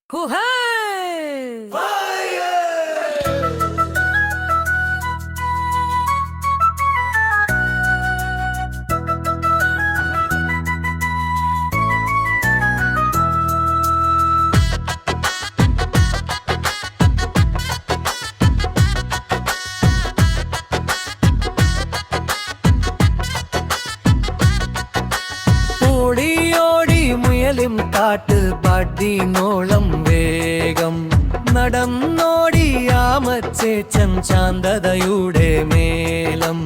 Hooray! ഓടിയോടി മുയലും കാട്ട് പടിനോളം വേഗം നടന്നോടി ആമച്ചേച്ചൻ ശാന്തതയുടെ മേലം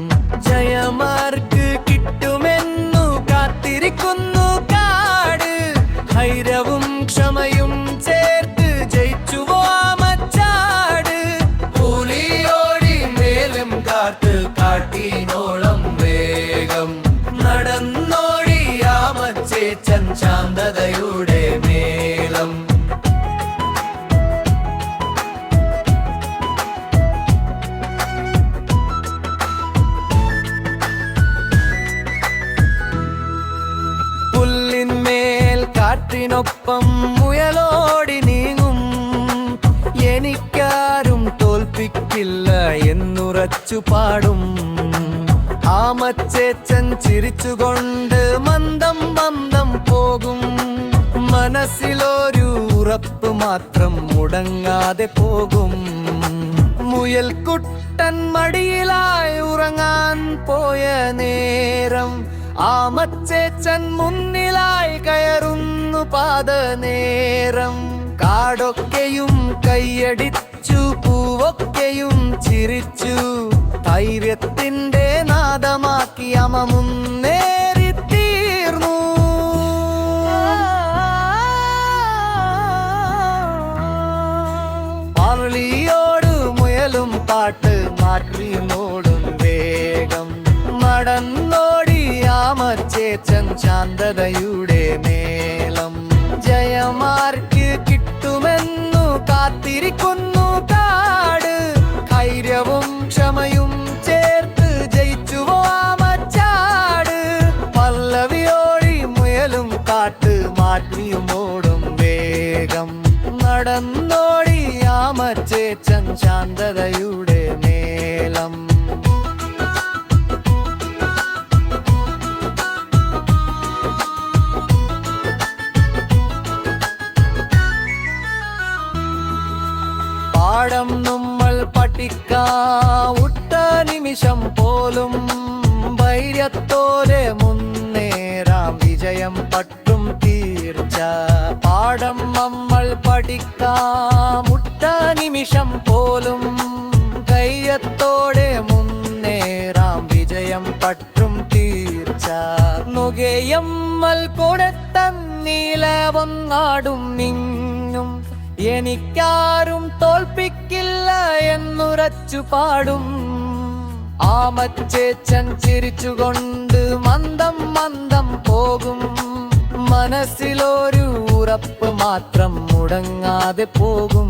ജയമാർക്ക് കിട്ടുമെന്നു കാത്തിരിക്കുന്നു കാട് ധൈര്യവും ക്ഷമയും ചേർത്ത് ജയിച്ചുവോ ആമച്ചാട് പുലിയോടി മേലും കാട്ട് കാട്ടിനോളം വേഗം നടന്നോടി ആമച്ചേച്ചൻ ശാന്തതയുടെ മേലം പുല്ലിന്മേൽ കാറ്റിനൊപ്പം മുയലോടി നീങ്ങും എനിക്കാരും തോൽപ്പിക്കില്ല എന്നുറച്ചു പാടും ആമച്ചേച്ചൻ ചിരിച്ചുകൊണ്ട് മന്ദം മന്ദം പോകും മനസ്സിലൊരു ഉറപ്പ് മാത്രം മുടങ്ങാതെ പോകും മുയൽക്കുട്ടൻ മടിയിലായി ഉറങ്ങാൻ പോയ നേരം ആമച്ചേച്ചൻ മുന്നിലായി കയറുന്നു പാത നേരം കാടൊക്കെയും കൈയടിച്ചു പൂവൊക്കെയും ചിരിച്ചു ധൈര്യത്തിന്റെ നാദമാക്കി അമ മുന്നേറിത്തീർന്നു പാർലിയോട് മുയലും പാട്ട് മാറ്റിനോടും വേഗം നടന്നോടി ആമച്ചേച്ചൻ ശാന്തതയുടെ മേലം ജയമാർക്ക് കിട്ടുമെന്നു കാത്തിരിക്കുന്നു കാട് ധൈര്യവും ക്ഷമയും ചേർത്ത് ജയിച്ചുവോ ആമച്ചാട് പല്ലവിയോടി മുയലും കാട്ട് മാറ്റിയുമോടും വേഗം നടന്നോടി ആമച്ചേച്ചൻ ശാന്തതയുടെ മേലം പാഠം നമ്മൾ പഠിക്കാവുട്ട നിമിഷം പോലും ധൈര്യത്തോടെ മുന്നേറാം വിജയം പട്ടും തീർച്ച പാഠം നമ്മൾ പഠിക്കാമുട്ട നിമിഷം പോലും ധൈര്യത്തോടെ മുന്നേറാം വിജയം പട്ടും തീർച്ച നുകയമ്മൽ കൊടുത്തന്നീലവങ്ങാടും നിന്നും എനിക്കാരും തോൽപ്പിക്കില്ല എന്നുറച്ചു പാടും ആമച്ചേച്ചൻ ചിരിച്ചുകൊണ്ട് മന്ദം മന്ദം പോകും മനസ്സിലൊരു ഉറപ്പ് മാത്രം മുടങ്ങാതെ പോകും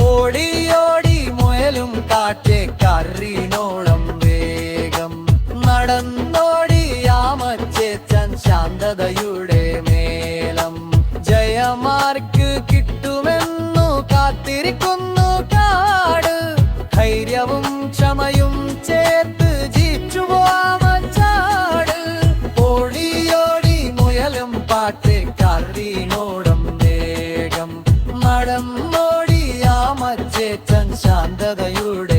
ഓടിയോടി മുയലും കാറ്റേക്കാരിനോളം വേഗം നടന്നോടി ആമച്ചേച്ചൻ ശാന്തതയുടെ മേലം ജയമാർക്ക് കിട്ടുമെന്നു കാത്തിരിക്കുന്നു കാട് ധൈര്യവും ക്ഷമയും ചേർത്ത് ജയിച്ചുവോ ആമച്ചാട് ഓടിയോടി മുയലും പാട്ടേക്കാരിനോടും വേഗം നടന്നോടി ആമച്ചേച്ചൻ ശാന്തതയുടെ